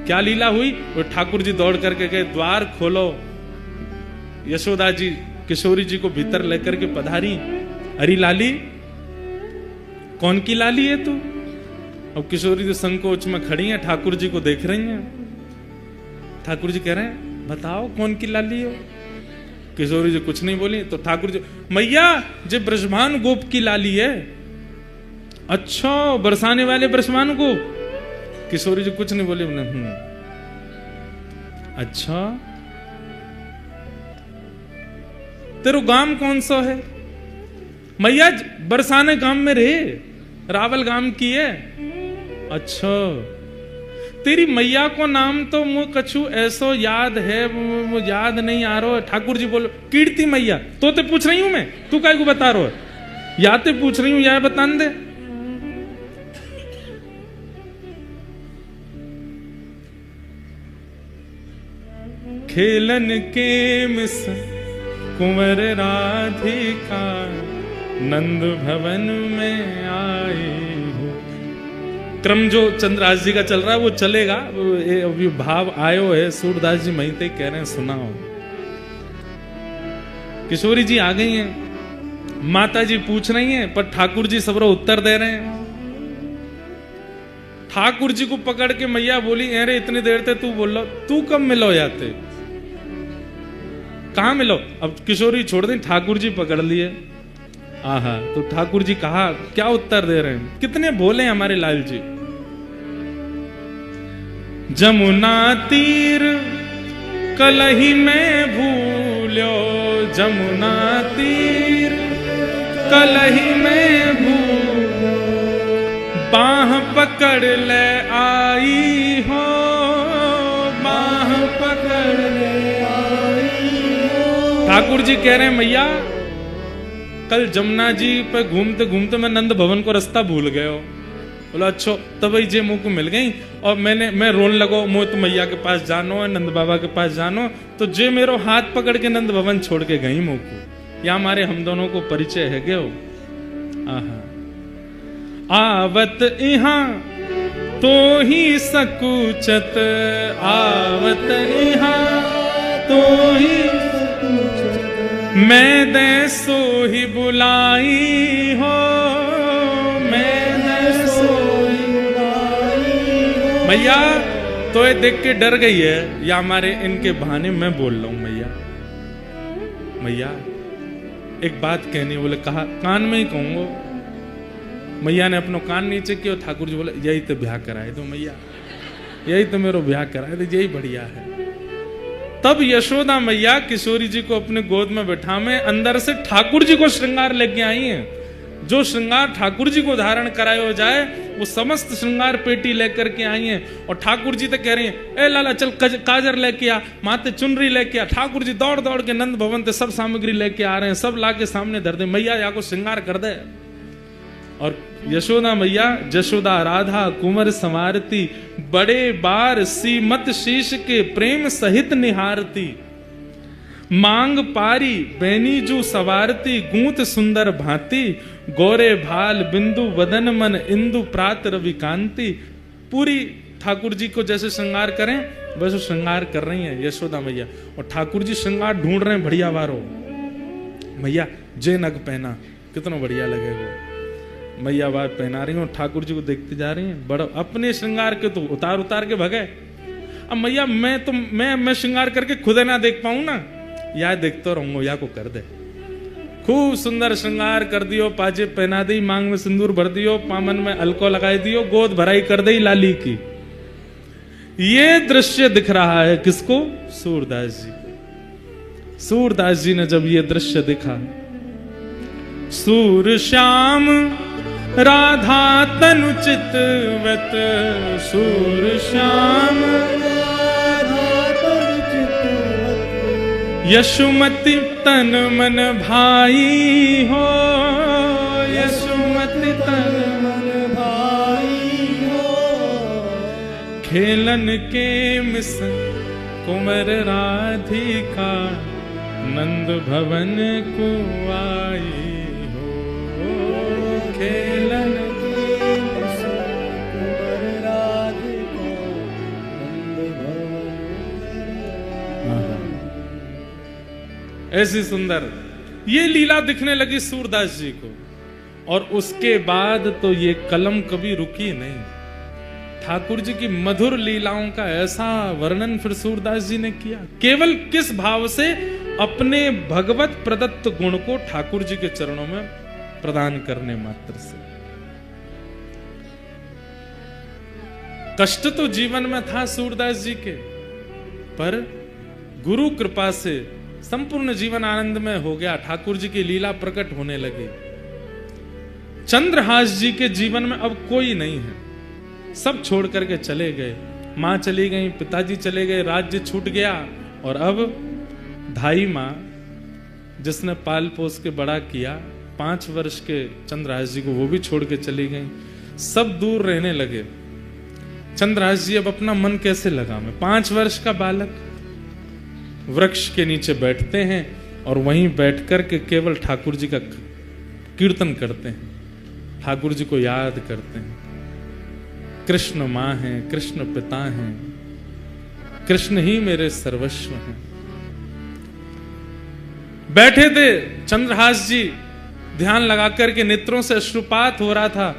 क्या लीला हुई? वो ठाकुर जी दौड़ करके गए, द्वार खोलो। यशोदा जी किशोरी जी को भीतर लेकर के पधारी। अरे लाली, कौन की लाली है तू? अब किशोरी जी संकोच में खड़ी हैं, ठाकुर जी को देख रही हैं। ठाकुर जी कह रहे हैं, बताओ कौन की लाली हो? किशोरी जी कुछ नहीं बोली। तो ठाकुर जी, मैया जे ब्रजभान गोप की लाली है। अच्छा, बरसाने वाले ब्रजभान गोप? किशोरी जी कुछ नहीं बोली। अच्छा, तेरो गांव कौन सा है? मैया बरसाने गांव में रहे, रावल गांव की है। अच्छा, तेरी मैया को नाम तो मुझे कछु ऐसो याद है, वो याद नहीं आ रहा। ठाकुर जी बोलो, कीर्ति मैया। तो ते पूछ रही हूं मैं, तू काय को बता रहा है? या ते पूछ रही हूं या बता दे। खेलन के मिस कुंवर राधिका, नंद भवन में आए हो। क्रम जो चंद्रदास जी का चल रहा है वो चलेगा। अभी भाव आयो है, सूरदास जी महिते कह रहे हैं सुनाओ। किशोरी जी आ गई हैं, माता जी पूछ रही हैं, पर ठाकुर जी सबरो उत्तर दे रहे हैं। ठाकुर जी को पकड़ के मैया बोली, अरे इतनी देर से तू बोल लो, तू कब मिलो जाते? कहां मिलो? अब किशोरी छोड़ दी, ठाकुर जी पकड़ लिए। आहा, तो ठाकुर जी कहा, क्या उत्तर दे रहे हैं? कितने बोले हमारे लाल जी। जमुना तीर कलही में भूलो, जमुना तीर कलही में भूलो, बाह पकड़ ले आई हो, बाह पकड़ ले आई हो। ठाकुर जी कह रहे हैं, मैया कल जमुना जी पे घूमते घूमते मैं नंद भवन को रास्ता भूल गए हो। बोला अच्छा, तब ही जे मुंह को मिल गई और मैं रोन लगो, मोह तो मैया के पास जानो है, नंद बाबा के पास जानो। तो जे मेरो हाथ पकड़ के नंद भवन छोड़ के गई मुंह को। या हमारे हम दोनों को परिचय है गयो। आहा, आवत इहा तो ही सकुचत, आवत इहा तो ही मैं दे सो ही बुलाई हो, मैं दे सो ही बुलाई हो। मैया तो ये देख के डर गई है, या हमारे इनके बहाने मैं बोल रहा हूं। मैया मैया एक बात कहनी। बोले कहा, कान में ही कहूंगा। मैया ने अपना कान नीचे किया। ठाकुर जी बोले, यही तो ब्याह कराए दो मैया, यही तो मेरा ब्याह कराए दो, यही बढ़िया है। तब यशोदा मैया किशोरी जी को अपने गोद में बैठा में अंदर से ठाकुर जी को श्रृंगार लेके आई हैं। जो श्रृंगार ठाकुर जी को धारण कराया जाए वो समस्त श्रृंगार पेटी लेकर के आई हैं। और ठाकुर जी तो कह रही हैं, ए लाला चल काजर लेके आ, माथे चुनरी लेके आ। ठाकुर जी दौड़ दौड़ के नंद भवन से सब सामग्री लेके आ रहे हैं, सब ला के सामने धर दे। मैया या को श्रृंगार कर दे। और यशोदा मैया जशोदा राधा कुंवर संवारती, बड़े बार सीमत शीश के प्रेम सहित निहारती। मांग पारी बैनीजू सवारती, गूंत सुंदर भांति, गोरे भाल बिंदु वदन मन इंदु प्रात रवि कांति। पूरी ठाकुर जी को जैसे श्रृंगार करें वैसे श्रृंगार कर रही हैं यशोदा मैया। और ठाकुर जी श्रृंगार ढूंढ रहे हैं बढ़िया वारो। मैया जे नग पहना, कितना बढ़िया लगेगा। मैया बात पहना रही हूँ, ठाकुर जी को देखते जा रही हैं। बड़ा अपने श्रृंगार के तो उतार उतार के भगे। अब मैया मैं श्रृंगार करके खुद ना देख पाऊं ना, या देखते रहूंगा, या को कर दे। खूब सुंदर श्रृंगार कर दियो, पाजे पहना दी, मांग में सिंदूर भर दियो, पामन में अलको लगाई दियो, गोद भराई कर दी लाली की। ये दृश्य दिख रहा है किसको? सूरदास जी। सूरदास जी ने जब ये दृश्य देखा, सूर श्याम राधा तनु चितवत, सूर श्याम राधा तनु चितवत, यशुमति तन मन भाई हो, यशुमति तन मन भाई हो। खेलन के मिस कुंवर राधिका, नंद भवन को आई हो। खेलन के मिस कुंवर राधिका, नंद ऐसी सुंदर ये लीला दिखने लगी सूरदास जी को। और उसके बाद तो ये कलम कभी रुकी नहीं। ठाकुर जी की मधुर लीलाओं का ऐसा वर्णन फिर सूरदास जी ने किया, केवल किस भाव से, अपने भगवत प्रदत्त गुण को ठाकुर जी के चरणों में प्रदान करने मात्र से। कष्ट तो जीवन में था सूरदास जी के, पर गुरु कृपा से संपूर्ण जीवन आनंद में हो गया। ठाकुर जी की लीला प्रकट होने लगी। चंद्रहास जी के जीवन में अब कोई नहीं है, सब छोड़ करके चले गए। मां चली गई, पिताजी चले गए, राज्य छूट गया। और अब धाई मां जिसने पाल पोस के बड़ा किया, 5 वर्ष के चंद्रहास जी को, वो भी छोड़ के चली गई। सब दूर रहने लगे। चंद्रहास जी अब अपना मन कैसे लगा मैं, 5 वर्ष का बालक वृक्ष के नीचे बैठते हैं और वहीं बैठ कर के केवल ठाकुर जी का कीर्तन करते हैं, ठाकुर जी को याद करते हैं। कृष्ण मां है, कृष्ण पिता हैं, कृष्ण ही मेरे सर्वस्व हैं। बैठे थे चंद्रहास जी, ध्यान लगा करके नेत्रों से अश्रुपात हो रहा था।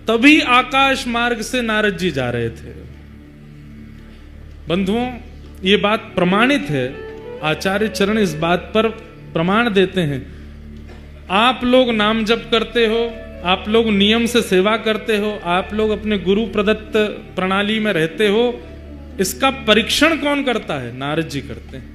तभी आकाश मार्ग से नारद जी जा रहे थे। बंधुओं, ये बात प्रमाणित है, आचार्य चरण इस बात पर प्रमाण देते हैं। आप लोग नाम जप करते हो, आप लोग नियम से सेवा करते हो, आप लोग अपने गुरु प्रदत्त प्रणाली में रहते हो, इसका परीक्षण कौन करता है? नारद जी करते हैं।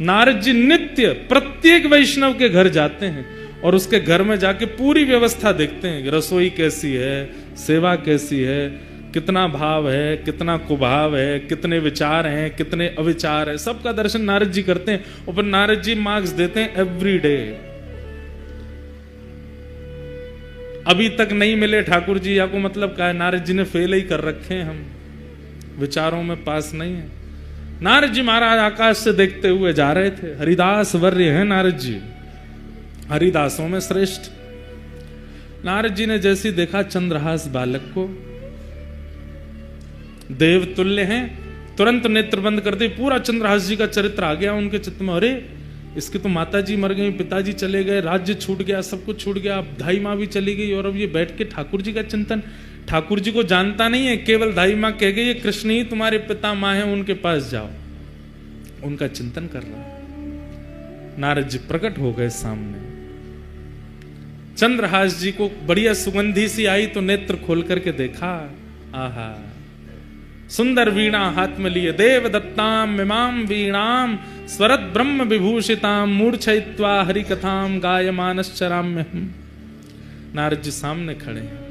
नारद जी नित्य प्रत्येक वैष्णव के घर जाते हैं और उसके घर में जाके पूरी व्यवस्था देखते हैं, रसोई कैसी है, सेवा कैसी है, कितना भाव है, कितना कुभाव है, कितने विचार हैं, कितने अविचार है, सबका दर्शन नारद जी करते हैं। और फिर नारद जी मार्क्स देते हैं एवरी डे। अभी तक नहीं मिले ठाकुर जी, या को मतलब क्या है? नारद जी ने फेल ही कर रखे हैं, हम विचारों में पास नहीं है। नारद जी महाराज आकाश से देखते हुए जा रहे थे। हरिदास वर्य हैं नारद जी, हरिदासों में श्रेष्ठ। नारद जी ने जैसे देखा चंद्रहास बालक को, देव तुल्य हैं, तुरंत नेत्र बंद कर दे। पूरा चंद्रहास जी का चरित्र आ गया उनके चित्त में। अरे इसके तो माता जी मर गई, पिताजी चले गए, राज्य छूट गया, सब कुछ छूट गया, अब धाई माँ भी चली गई, और अब ये बैठ के ठाकुर जी का चिंतन। ठाकुर जी को जानता नहीं है, केवल धाई माँ कह गई ये कृष्ण ही तुम्हारे पिता माँ है, उनके पास जाओ। उनका चिंतन कर रहा। नारद जी प्रकट हो गए सामने। चंद्रहास जी को बढ़िया सुगंधी सी आई तो नेत्र खोल करके देखा, आहा, सुंदर वीणा हाथ में लिए, देव दत्ताम मिमाम वीणाम स्वरत ब्रह्म विभूषिताम मूर्छयित्वा हरि कथाम गायमानश्चराम्य। नारद जी सामने खड़े हैं।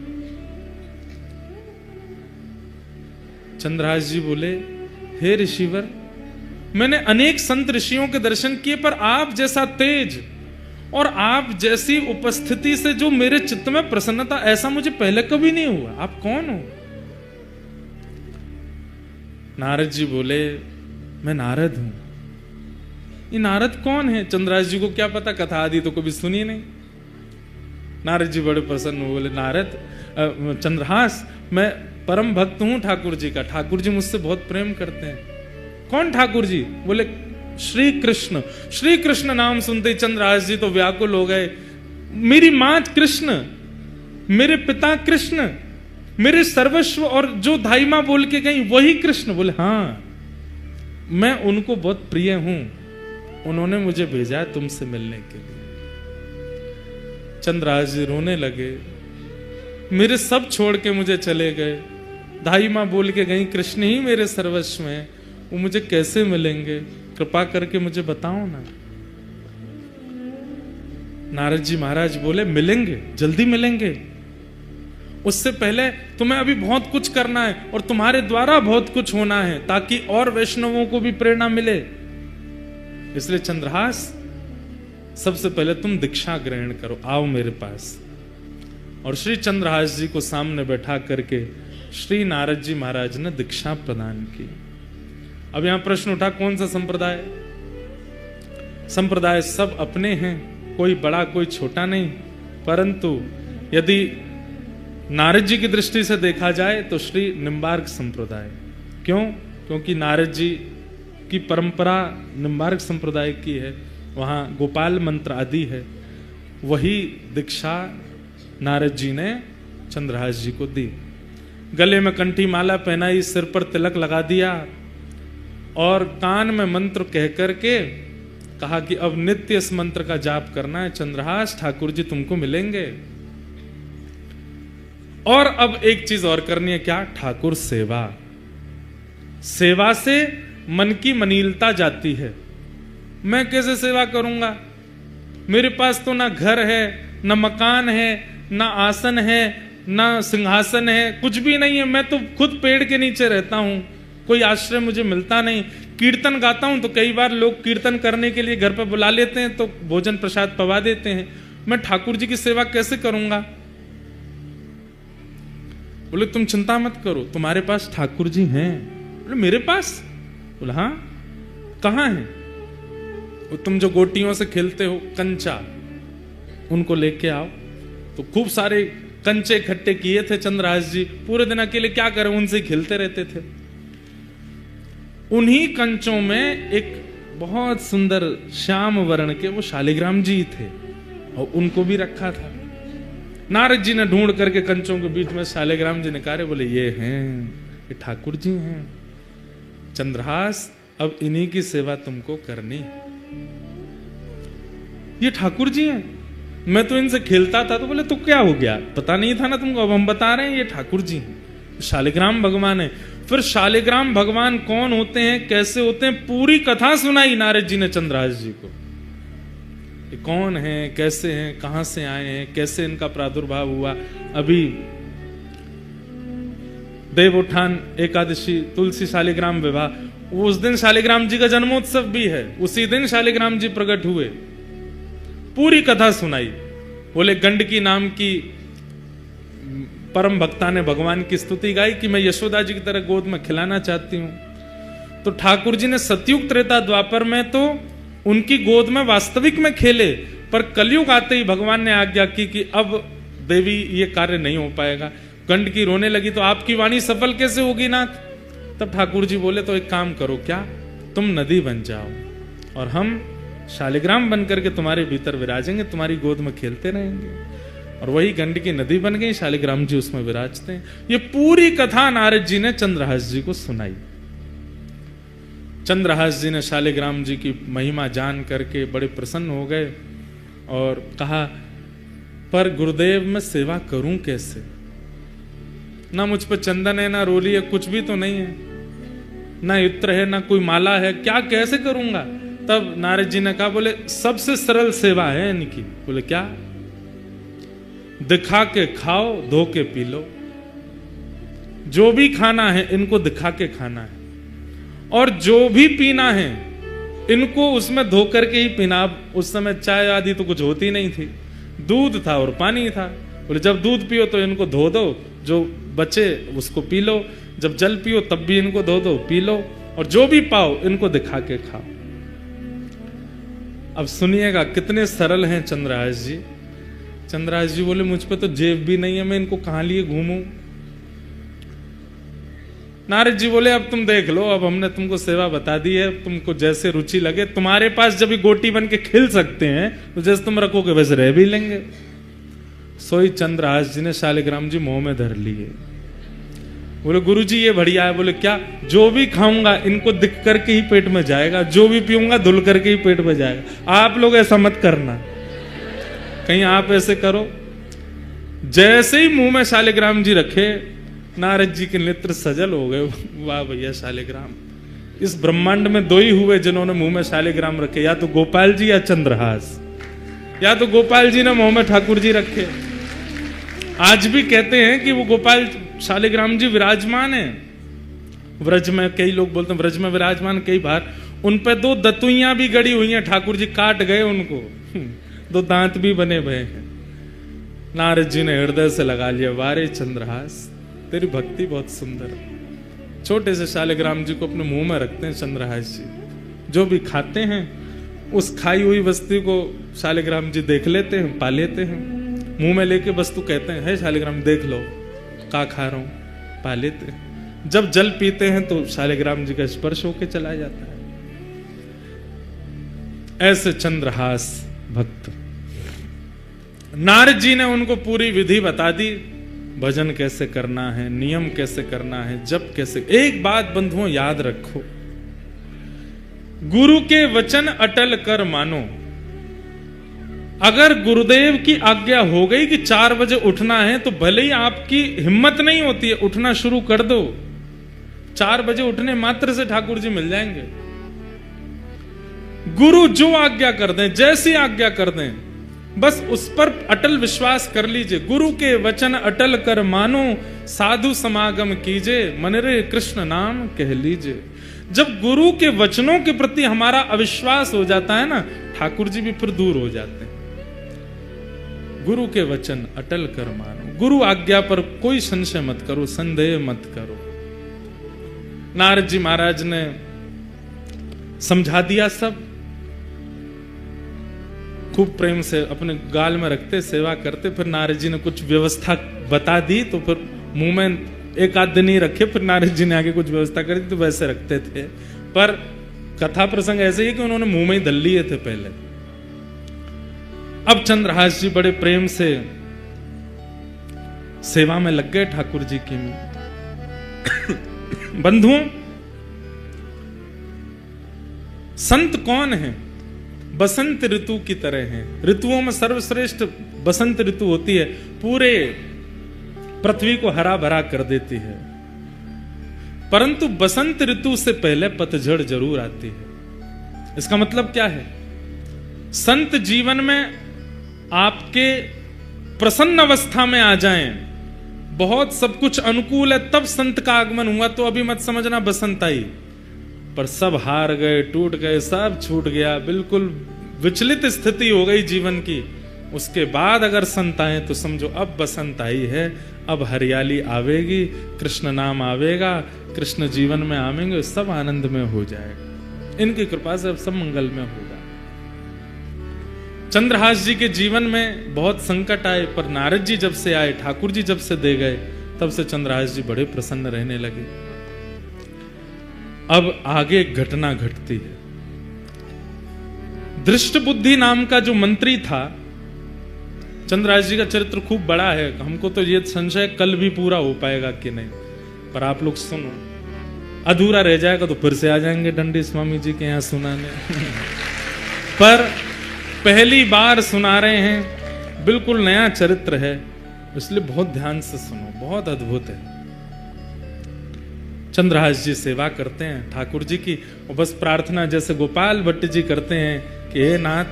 चंद्रहास जी बोले, हे ऋषिवर, मैंने अनेक संत ऋषियों के दर्शन किए, पर आप जैसा तेज और आप जैसी उपस्थिति से जो मेरे चित्त में प्रसन्नता, ऐसा मुझे पहले कभी नहीं हुआ। आप कौन हो? नारद जी बोले, मैं नारद हूं। ये नारद कौन है? चंद्रहास जी को क्या पता, कथा आदि तो कभी सुनी नहीं। नारद जी बड़े प्रसन्न हुए, बोले, नारद चंद्रहास, मैं परम भक्त हूं ठाकुर जी का, ठाकुर जी मुझसे बहुत प्रेम करते हैं। कौन ठाकुर जी? बोले, श्री कृष्ण। श्री कृष्ण नाम सुनते ही चंद्रहास जी तो व्याकुल हो गए। मेरी मां कृष्ण, मेरे पिता कृष्ण, मेरे सर्वस्व, और जो धाई मां बोल के गई वही कृष्ण। बोले, हाँ, मैं उनको बहुत प्रिय हूं, उन्होंने मुझे भेजा है तुमसे मिलने के लिए। चंद्रहास जी रोने लगे, मेरे सब छोड़ के मुझे चले गए, धाई मां बोल के गई कृष्ण ही मेरे सर्वस्व में, वो मुझे कैसे मिलेंगे? कृपा करके मुझे बताओ ना। नारद जी महाराज बोले, मिलेंगे, जल्दी मिलेंगे। उससे पहले तुम्हें अभी बहुत कुछ करना है और तुम्हारे द्वारा बहुत कुछ होना है, ताकि और वैष्णवों को भी प्रेरणा मिले। इसलिए चंद्रहास, सबसे पहले तुम दीक्षा ग्रहण करो, आओ मेरे पास। और श्री चंद्रहास जी को सामने बैठा करके श्री नारद जी महाराज ने दीक्षा प्रदान की। अब यहां प्रश्न उठा, कौन सा संप्रदाय? संप्रदाय सब अपने हैं, कोई बड़ा कोई छोटा नहीं, परंतु यदि नारद जी की दृष्टि से देखा जाए तो श्री निम्बार्क संप्रदाय। क्यों? क्योंकि नारद जी की परंपरा निम्बार्क संप्रदाय की है। वहाँ गोपाल मंत्र आदि है, वही दीक्षा नारद जी ने चंद्रहास जी को दी। गले में कंठी माला पहनाई, सिर पर तिलक लगा दिया और कान में मंत्र कह करके कहा कि अब नित्य इस मंत्र का जाप करना है, चंद्रहास ठाकुर जी तुमको मिलेंगे। और अब एक चीज और करनी है, क्या? ठाकुर सेवा। सेवा से मन की मनीलता जाती है। मैं कैसे सेवा करूंगा? मेरे पास तो ना घर है, ना मकान है, ना आसन है, ना सिंहासन है, कुछ भी नहीं है। मैं तो खुद पेड़ के नीचे रहता हूं, कोई आश्रय मुझे मिलता नहीं। कीर्तन गाता हूं तो कई बार लोग कीर्तन करने के लिए घर पर बुला लेते हैं तो भोजन प्रसाद पवा देते हैं। मैं ठाकुर जी की सेवा कैसे करूंगा? बोले तुम चिंता मत करो, तुम्हारे पास ठाकुर जी हैं। बोले मेरे पास? बोले हाँ। कहाँ हैं? वो तुम जो गोटियों से खेलते हो कंचा, उनको लेके आओ। तो खूब सारे कंचे इकट्ठे किए थे चंद्रहास जी, पूरे दिन अकेले क्या करें, उनसे खेलते रहते थे। उन्हीं कंचों में एक बहुत सुंदर श्याम वर्ण के वो शालिग्राम जी थे और उनको भी रखा था। नारद जी ने ढूंढ करके कंचों के बीच में शालिग्राम जी निकाले, बोले ये हैं, ये ठाकुर जी हैं। चंद्रहास अब इन्हीं की सेवा तुमको करनी है। ये ठाकुर जी हैं, मैं तो इनसे खेलता था। तो बोले तो क्या हो गया, पता नहीं था ना तुमको? अब हम बता रहे हैं, ये ठाकुर जी हैं, शालिग्राम भगवान है। फिर शालिग्राम भगवान कौन होते हैं, कैसे होते हैं, पूरी कथा सुनाई नारद जी ने चंद्रहास जी को। ये कौन है, कैसे हैं, कहां से आए हैं, कैसे इनका प्रादुर्भाव हुआ। अभी देवोत्थान एकादशी, तुलसी शालिग्राम विवाह, उस दिन शालिग्राम जी का जन्मोत्सव भी है, उसी दिन शालिग्राम जी प्रकट हुए। पूरी कथा सुनाई। बोले गंडकी नाम की परम भक्ता ने भगवान की स्तुति गाई कि मैं यशोदा जी की तरह गोद में खिलाना चाहती हूं। तो ठाकुर जी ने सतयुग त्रेता द्वापर में तो उनकी गोद में वास्तविक में खेले, पर कलयुग आते ही भगवान ने आज्ञा की कि अब देवी ये कार्य नहीं हो पाएगा। गंडकी रोने लगी तो आपकी वाणी सफल कैसे होगी नाथ? तब ठाकुर जी बोले तो एक काम करो, क्या? तुम नदी बन जाओ और हम शालिग्राम बन करके तुम्हारे भीतर विराजेंगे, तुम्हारी गोद में खेलते रहेंगे। और वही गंडकी नदी बन गई, शालिग्राम जी उसमें विराजते हैं। ये पूरी कथा नारद जी ने चंद्रहास जी को सुनाई। चंद्रहास जी ने शालिग्राम जी की महिमा जान करके बड़े प्रसन्न हो गए और कहा, पर गुरुदेव मैं सेवा करूं कैसे? ना मुझ पर चंदन है, ना रोली है, कुछ भी तो नहीं है, ना इत्र है, ना कोई माला है, क्या कैसे करूंगा? तब नारद जी ने कहा, बोले सबसे सरल सेवा है इनकी। बोले क्या? दिखा के खाओ, धो के पी लो। जो भी खाना है इनको दिखा के खाना है, और जो भी पीना है इनको उसमें धो करके ही पीना। अब उस समय चाय आदि तो कुछ होती नहीं थी, दूध था और पानी था। बोले जब दूध पियो तो इनको धो दो, जो बचे उसको पी लो, जब जल पियो तब भी इनको धो दो, पी लो, और जो भी पाओ इनको दिखा के खाओ। अब सुनिएगा कितने सरल हैं चंद्रहास जी। चंद्रहास जी बोले मुझ पे तो जेब भी नहीं है, मैं इनको कहां लिए घूमूं? नारद जी बोले अब तुम देख लो, अब हमने तुमको सेवा बता दी है, तुमको जैसे रुचि लगे। तुम्हारे पास जब गोटी बन के खिल सकते हैं तो जैसे तुम रखोगे वैसे रह भी लेंगे। सोई चंद्रहास जी ने शालिग्राम जी मुंह में धर लिए। बोले गुरुजी ये बढ़िया है। बोले क्या? जो भी खाऊंगा इनको दिख करके ही पेट में जाएगा, जो भी पीऊंगा धुल करके ही पेट में जाएगा। आप लोग ऐसा मत करना, कहीं आप ऐसे करो। जैसे ही मुंह में शालिग्राम जी रखे, नारद जी के नेत्र सजल हो गए। वाह भैया शालिग्राम, इस ब्रह्मांड में दो ही हुए जिन्होंने मुंह में शालिग्राम रखे, या तो गोपाल जी या चंद्रहास। या तो गोपाल जी ने मुंह में ठाकुर जी रखे। आज भी कहते हैं कि वो गोपाल शालिग्राम जी विराजमान है व्रज में। कई लोग बोलते हैं व्रज में विराजमान, कई बार उन पे दो दतुइयां भी गड़ी हुई हैं, ठाकुर जी काट गए उनको, दो दांत भी बने हुए हैं। नारद जी ने हृदय से लगा लिया, वारे चंद्रहास तेरी भक्ति बहुत सुंदर। छोटे से शालिग्राम जी को अपने मुंह में रखते हैं चंद्रहास जी। जो भी खाते हैं उस खाई हुई वस्तु को शालिग्राम जी देख लेते हैं, पा लेते हैं, मुंह में लेके वस्तु कहते हैं, है शालिग्राम देख लो का खा रहा हूं, पा लेते हैं। जब जल पीते हैं तो शालिग्राम जी का स्पर्श होके चला जाता है। ऐसे चंद्रहास भक्त। नारद जी ने उनको पूरी विधि बता दी, भजन कैसे करना है, नियम कैसे करना है, जप कैसे। एक बात बंधुओं याद रखो, गुरु के वचन अटल कर मानो। अगर गुरुदेव की आज्ञा हो गई कि 4 बजे उठना है, तो भले ही आपकी हिम्मत नहीं होती है, उठना शुरू कर दो। 4 बजे उठने मात्र से ठाकुर जी मिल जाएंगे। गुरु जो आज्ञा कर दें, जैसी आज्ञा कर दें, बस उस पर अटल विश्वास कर लीजिए। गुरु के वचन अटल कर मानो, साधु समागम कीजिए, मन रे कृष्ण नाम कह लीजिए। जब गुरु के वचनों के प्रति हमारा अविश्वास हो जाता है ना, ठाकुर जी भी फिर दूर हो जाते हैं। गुरु के वचन अटल कर मानो, गुरु आज्ञा पर कोई संशय मत करो, संदेह मत करो। नारद जी महाराज ने समझा दिया सब, खूब प्रेम से अपने गाल में रखते, सेवा करते। फिर नारद जी ने कुछ व्यवस्था बता दी, तो फिर मुंह में एक आध दिन ही रखे, फिर नारद जी ने आगे कुछ व्यवस्था करी, तो वैसे रखते थे। पर कथा प्रसंग ऐसे ही कि उन्होंने मुंह में ही धल लिए थे पहले। अब चंद्रहास जी बड़े प्रेम से सेवा में लग गए ठाकुर जी की। बंधुओं, संत कौन है? बसंत ऋतु की तरह हैं। ऋतुओं में सर्वश्रेष्ठ बसंत ऋतु होती है, पूरे पृथ्वी को हरा भरा कर देती है। परंतु बसंत ऋतु से पहले पतझड़ जरूर आती है। इसका मतलब क्या है? संत जीवन में आपके प्रसन्न अवस्था में आ जाएं, बहुत सब कुछ अनुकूल है, तब संत का आगमन हुआ, तो अभी मत समझना बसंत आई। पर सब हार गए, टूट गए, सब छूट गया, बिल्कुल विचलित स्थिति हो गई जीवन की, उसके बाद अगर संत आए तो समझो अब बसंत आई है, अब हरियाली आवेगी, कृष्ण नाम आवेगा, कृष्ण जीवन में आवेंगे, सब आनंद में हो जाएगा। इनकी कृपा से अब सब मंगल में होगा। चंद्रहास जी के जीवन में बहुत संकट आए, पर नारद जी जब से आए, ठाकुर जी जब से दे गए, तब से चंद्रहास जी बड़े प्रसन्न रहने लगे। अब आगे एक घटना घटती है। दृष्ट बुद्धि नाम का जो मंत्री था, चंद्रहास जी का चरित्र खूब बड़ा है, हमको तो ये संशय कल भी पूरा हो पाएगा कि नहीं, पर आप लोग सुनो, अधूरा रह जाएगा तो फिर से आ जाएंगे डंडी स्वामी जी के यहाँ सुनाने। पर पहली बार सुना रहे हैं, बिल्कुल नया चरित्र है, इसलिए बहुत ध्यान से सुनो, बहुत अद्भुत है। चंद्रहास जी सेवा करते हैं ठाकुर जी की, और बस प्रार्थना जैसे गोपाल भट्ट जी करते हैं कि हे नाथ,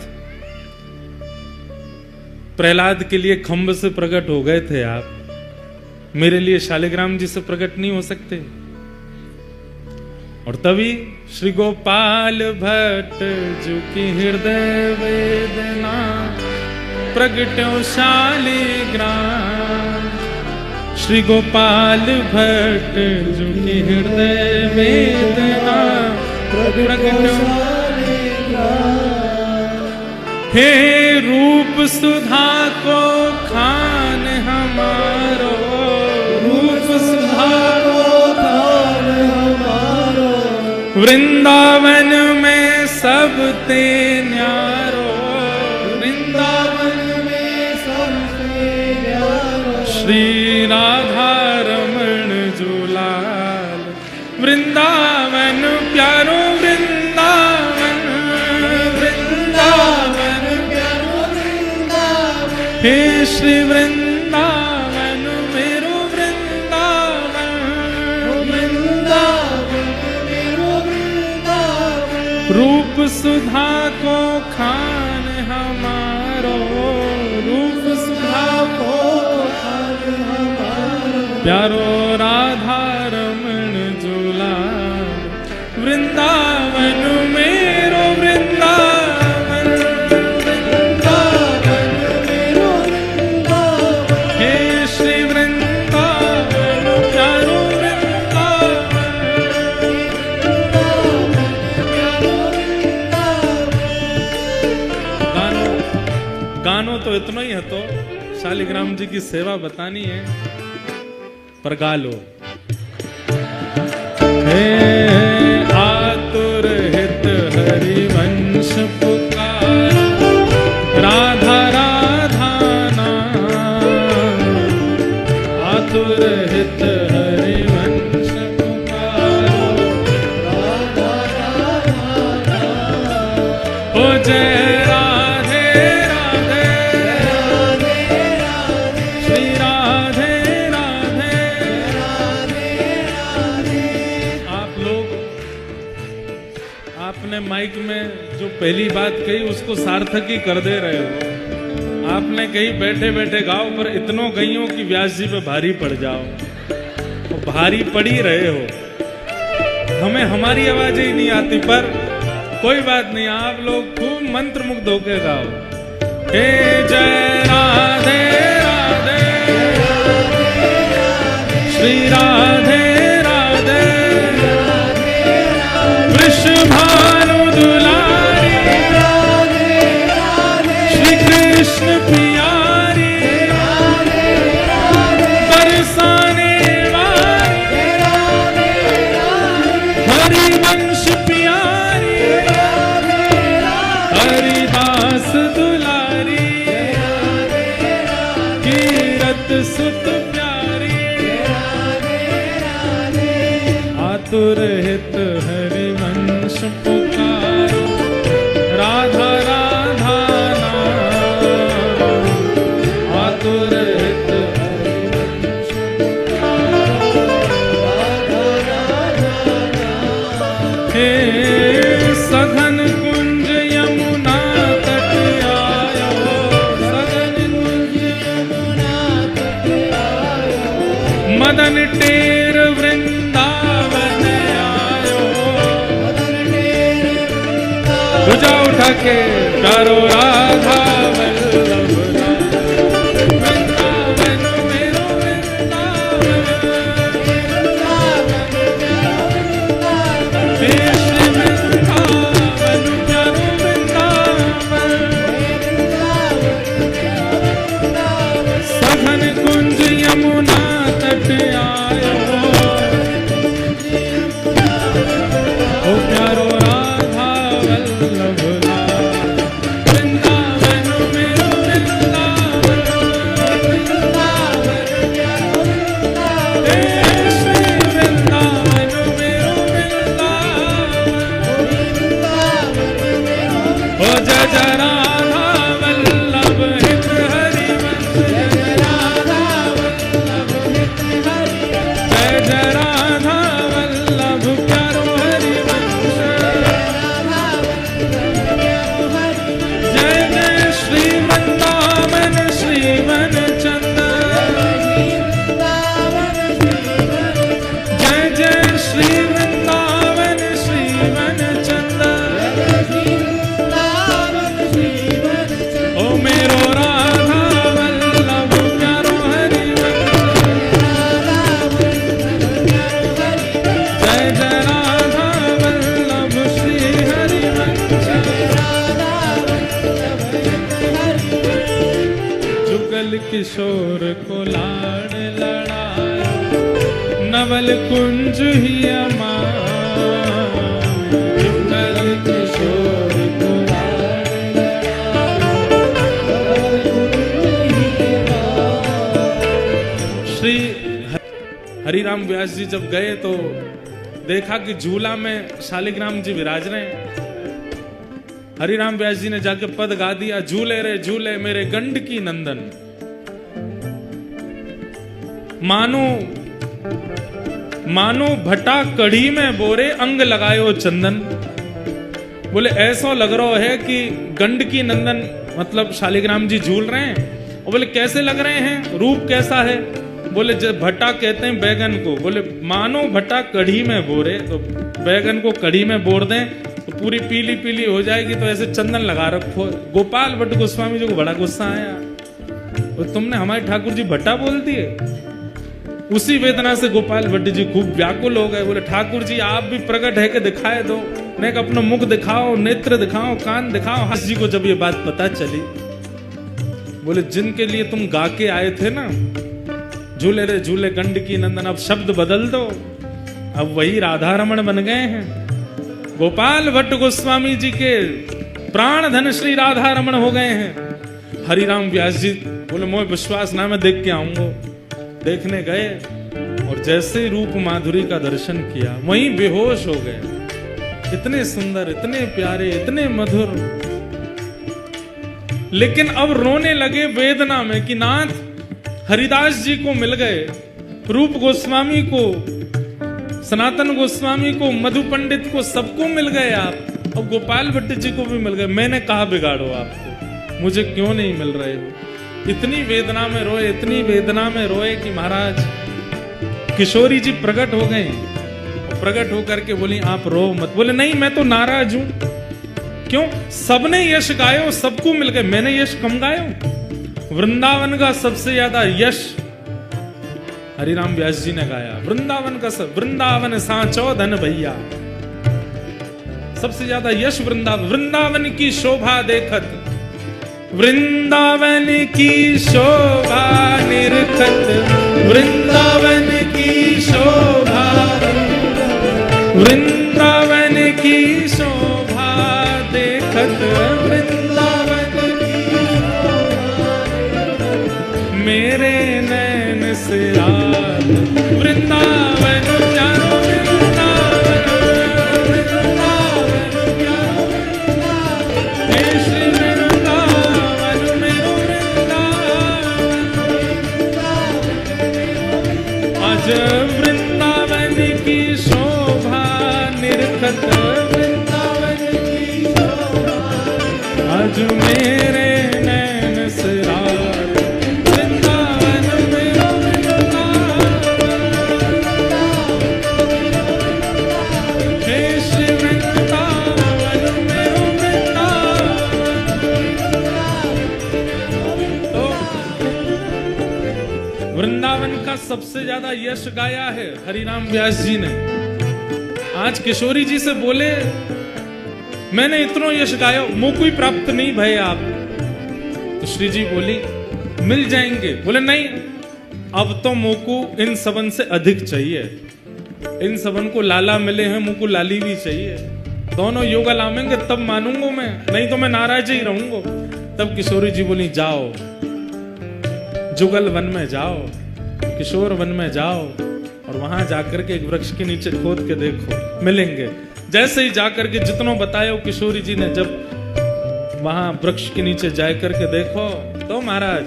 प्रहलाद के लिए खंभ से प्रकट हो गए थे आप, मेरे लिए शालिग्राम जी से प्रकट नहीं हो सकते? और तभी श्री गोपाल भट्ट जी की हृदय वेदना प्रगट्यो शालिग्राम। श्री गोपाल भट्ट जी की हृदय वेदना प्रगट्यो शालिग्राम। हे रूप सुधा को खान हमारो, रूप सुधा को खान हमारो, वृंदावन में सब ते न्यारो, वृंदावन में सब ते न्यारो। श्री राधा रमण जुलाल, वृंदावन प्यारो, वृंदावन, वृंदावन प्यारो, वृंदावन। हे श्री वृंदावन मेरो वृंदावन, वृंदावन मेरो वृंदावन। रूप सुधा को खान हमारो, रूप सुधा को खान हमारो। प्यारो राधा रमण जुलाल, वृंदावन मेरो वृंदावन, वृंदावन मेरो वृंदावन। हे श्री वृंदावन प्यारो वृंदावन, गानो तो इतना ही है, तो शालिग्राम जी की सेवा बतानी है, पर गा लो। हे आतुर हित हरिवंश पुकार, जय राधे राधे श्री राधे राधे। आप लोग, आपने माइक में जो पहली बात कही उसको सार्थक ही कर दे रहे हो। आपने कही बैठे बैठे गाओ, पर इतनों गईयों की व्यास जी पे भारी पड़ जाओ, और भारी पड़ ही रहे हो। हमें हमारी आवाज ही नहीं आती, पर कोई बात नहीं, आप लोग खूब मंत्र मुग्ध होके गाओ। हे जय राधे राधे श्री राधे राधे वृषभानु दुलारी श्री कृष्ण प्यारी बरसाने वाली हरिवंश प्यारी हरिदास दुलारी कीरत सुत प्यारी आतुर हित हरिवंश पुकारो राधा राधा नाम आतुर हित हरिवंश हे सघन कुंज यमुना तट आयो सघन कुंज यमुना तट आयो मदन टेर वृंदावन आयो भुजा उठा के करो राधा वल्लभ वृंदावन मेरो वृंदावन हे श्री वृंदावन प्यारो वृंदावन सघन कुंज यमुना तट आयो ओ प्यारो राधा वल्लभ वृंदावन मेरो वृंदावन हे श्री वृंदावन मेरो वृंदावन ओ जय जय राधा वल्लभ हित हरिवंश जय राधा वल्लभ हित हरिवंश जय जय राधा वल्लभ प्यारो हरिवंश जय जय श्री वृंदावन श्रीवन चंद जय जय श्री वृंदावन श्रीवन चंद ओ मेरो राधा वल्लभ प्यारो हरिवंश जय जय राधा वल्लभ श्री हरिवंश जुगल किशोर को लाड़ लड़ाया नवल कुंज ही अमाया जुगल किशोर को लाड़ श्री हरिराम व्यास जी जब गए तो देखा कि झूला में शालिग्राम जी विराज रहे हैं। हरिराम व्यास जी ने जाके पद गा दिया, झूले रे झूले मेरे गंड की नंदन। मानो भटा कढ़ी में बोरे अंग लगायो चंदन। बोले ऐसा लग रहा है कि गंड की नंदन मतलब शालिग्राम जी झूल रहे हैं। और बोले कैसे लग रहे हैं, रूप कैसा है? बोले जब भट्टा कहते हैं बैगन को, बोले मानो भट्टा कढ़ी में बोरे, तो बैगन को कढ़ी में बोर दें तो पूरी पीली पीली हो जाएगी, तो ऐसे चंदन लगा रखो। गोपाल भट्ट गोस्वामी जी को बड़ा गुस्सा आया, तो तुमने हमारे ठाकुर जी भट्टा बोल दिए। उसी वेदना से गोपाल भट्ट जी खूब व्याकुल हो गए। बोले ठाकुर जी आप भी प्रकट है कि दिखाए दो, नहीं अपना मुख दिखाओ, नेत्र दिखाओ, कान दिखाओ। हंस जी को जब ये बात पता चली, बोले जिनके लिए तुम गा के आए थे ना, झूले रे झूले गंड की नंदन, अब शब्द बदल दो, अब वही राधा रमण बन गए हैं। गोपाल भट्ट गोस्वामी जी के प्राण धन श्री राधा रमण हो गए हैं। हरिराम व्यास जी बोले मोह विश्वास ना, मैं देख के आऊंगा। देखने गए और जैसे रूप माधुरी का दर्शन किया वहीं बेहोश हो गए। इतने सुंदर, इतने प्यारे, इतने मधुर, लेकिन अब रोने लगे वेदना में कि नाथ हरिदास जी को मिल गए, रूप गोस्वामी को, सनातन गोस्वामी को, मधु पंडित को, सबको मिल गए आप, अब गोपाल भट्ट जी को भी मिल गए, मैंने कहा बिगाड़ो आपको, मुझे क्यों नहीं मिल रहे हो। इतनी वेदना में रोए, इतनी वेदना में रोए कि महाराज किशोरी जी प्रकट हो गए। प्रकट होकर के बोली आप रो मत। बोले नहीं मैं तो नाराज हूं। क्यों? सबने यश गायो, सबको मिल गए, मैंने यश कम गायो। वृंदावन का सबसे ज्यादा यश हरिराम व्यास जी ने गाया। वृंदावन का सब, वृंदावन सांचो धन भैया, सबसे ज्यादा यश वृंदावन। वृंदावन की शोभा देखत, वृंदावन की शोभा निरखत, वृंदावन की शोभा, वृंदावन की शोभा देखत, वृंदावन की शोभा मेरे नैन से याद, वृंदावन जानो वृंदावन, वृंदावन जानो वृंदावन, हे श्री वृंदावन मेरो वृंदावन, आज वृंदावन की शोभा निरखत, वृंदावन की शोभा आज मेरे नैन से याद, वृंदावन मेरो वृंदावन, हे श्री वृंदावन मेरो वृंदावन। तो वृंदावन का सबसे ज्यादा यश गाया है हरिराम व्यास जी ने। आज किशोरी जी से बोले मैंने इतना यश गाया, मुझको ही प्राप्त नहीं भय आप। तो श्री जी बोली मिल जाएंगे। बोले नहीं, अब तो मुझको इन सबन से अधिक चाहिए। इन सबन को लाला मिले हैं, मुझको लाली भी चाहिए। दोनों योगा लामेंगे तब मानूंगा मैं, नहीं तो मैं नाराज ही रहूंगा। तब किशोरी जी बोली जाओ जुगल वन में जाओ, किशोर वन में जाओ और वहां जाकर के एक वृक्ष के नीचे खोद के देखो, मिलेंगे। जैसे ही जाकर के जितनों बताया किशोरी जी ने, जब वहां वृक्ष के नीचे जाकर के देखो तो महाराज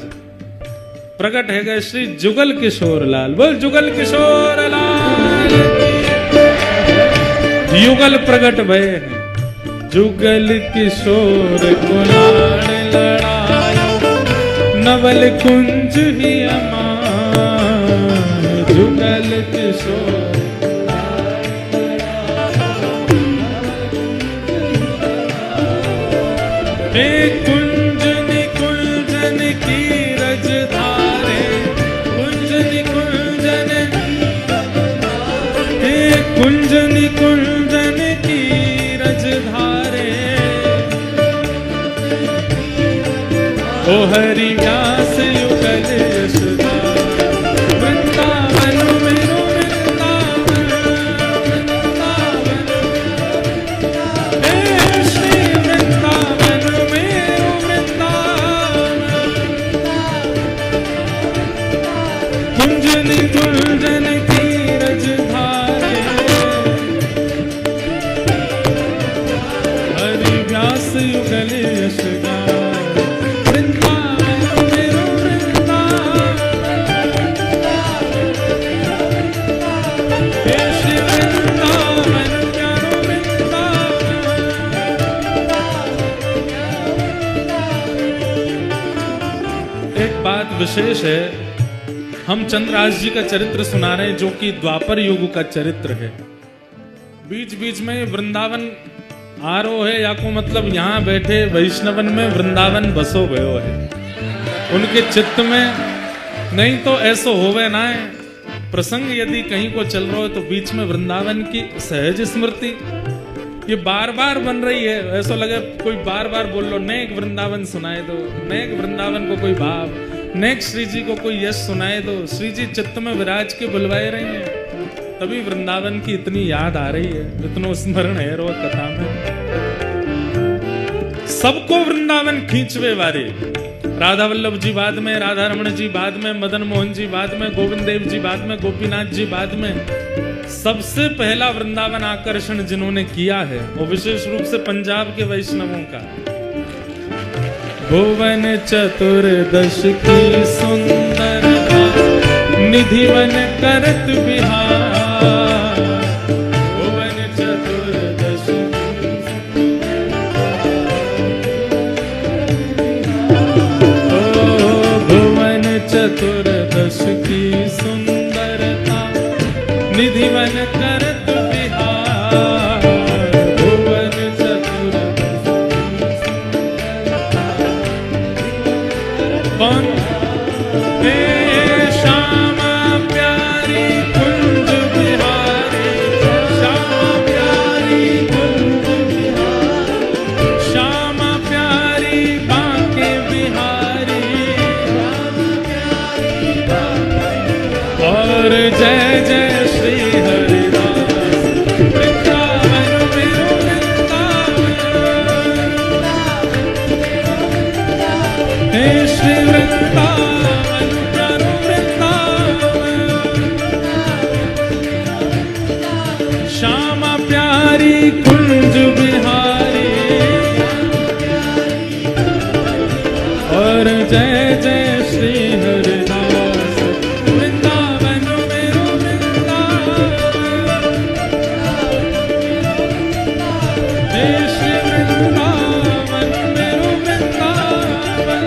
प्रकट है गए श्री जुगल किशोर लाल। बोल जुगल किशोर लाल, युगल प्रकट भय है। जुगल किशोर को लाड़ लड़ायो, नवल कुंज ही अमान। जुगल किशोर हे कुंजनी कुंजन की रज धारे, कुंजनी कुंजन, हे कुंजनी कुंजन की रज धारे, ओ हरि व्यास युगल यशोदा, वृंदावन मेरो वृंदावन, वृंदावन हे श्री वृंदावन मेरो वृंदावन। कुंजन कुंजन की रज धारे, हरि व्यास युगल यशोदा, विशेष है, हम चंद्रहास जी का चरित्र सुना रहे हैं जो कि द्वापर युग का चरित्र है। बीच बीच में वृंदावन आरो है या को मतलब यहाँ बैठे वैष्णवन में वृंदावन बसो भयो है उनके चित्त में। नहीं तो ऐसो होवे ना है, प्रसंग यदि कहीं को चल रहा है तो बीच में वृंदावन की सहज स्मृति ये बार बार बन रही है। ऐसा लगे कोई बार बार बोल लो, नेक वृंदावन सुनाए दो, नेक वृंदावन को कोई भाव, नेक श्री जी को कोई यश सुनाए दो। श्री जी चित्त में विराज के बुलवाए रहे हैं, तभी वृंदावन की इतनी याद आ रही है, इतना स्मरण है रोज कथा में। सबको वृंदावन खींचवे वारे, राधा वल्लभ जी बाद में, राधा रमण जी बाद में, मदन मोहन जी बाद में, गोविंद देव जी बाद में, गोपीनाथ जी बाद में। सबसे पहला वृंदावन आकर्षण जिन्होंने किया है वो विशेष रूप से पंजाब के वैष्णवों का। भुवन चतुर्दश की सुंदरता निधिवन करत बिहार। भुवन चतुर्दश भुवन चतुर्दश की सुंदरता निधिवन करत बिहार। भुवन चतुर्दश कौन हे श्यामा प्यारी कुंज बिहारी, श्यामा प्यारी कुंज बिहारी, श्यामा प्यारी बांके बिहारी, और जय जय श्री हरिदास वृंदावन मेरो वृंदावन। हे श्री वृंदावन प्यारो वृंदावन, श्यामा प्यारी कुंज बिहारी, और जय जय श्री हरिदास वृंदावन मेरो वृंदावन। हे श्री वृंदावन मेरो वृंदावन,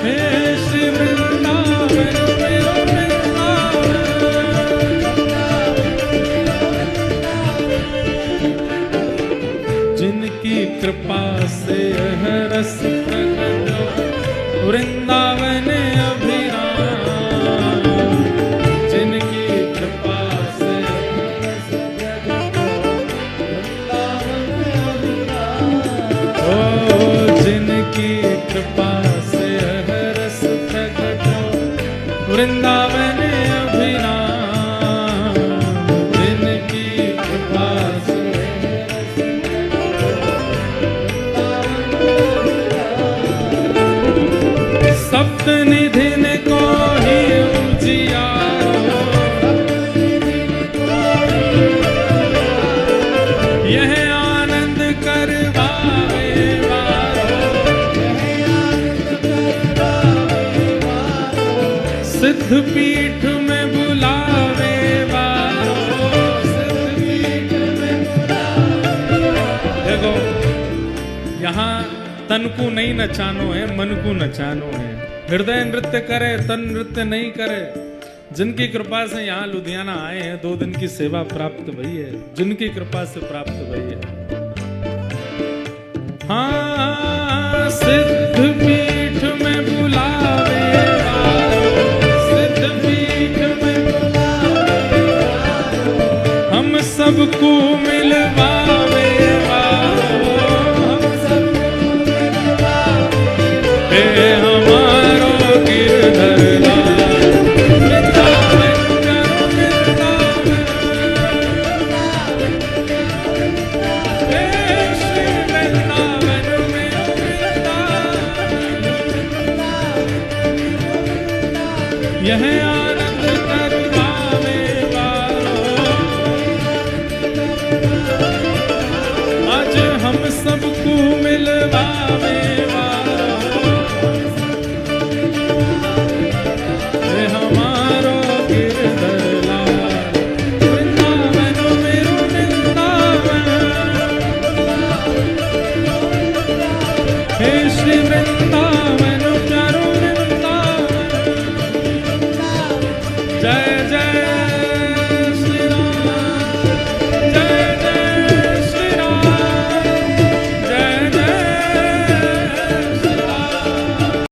हे श्री वृंदावन मेरो वृंदावन। जिनकी कृपा से यह रस प्रकट वृंदावन अभिराम, जिनकी कृपा से ओ जिनकी कृपा से यह रस प्रकट वृंदावन अभिराम, जिनकी कृपा से सप्त निधिन को ही उजियारो, यह आनंद करवावे वारो, सिद्ध पीठ में बुलावे वारो, सिद्ध पीठ में बुलावे। देखो यहाँ तन को नहीं नचानो है, मन को नचानो है। हृदय नृत्य करे, तन नृत्य नहीं करे। जिनकी कृपा से यहाँ लुधियाना आए हैं, 2 दिन की सेवा प्राप्त भई है, जिनकी कृपा से प्राप्त भई है। हाँ सिद्ध पीठ में बुलावे वारो, सिद्ध पीठ में बुलावे वारो, हम सबको मिलवावे वारो, हम सबको मिलवावे। हे हमारो गिरधर लाल वृंदावन प्यारो वृंदावन। हे श्री वृंदावन मेरो वृंदावन, यह आनंद करवावे वारो, आज हम सबको मिलवावे वारो। हे हमारो गिरधर लाल वृंदावन मेरो वृंदावन। हे श्री वृंदावन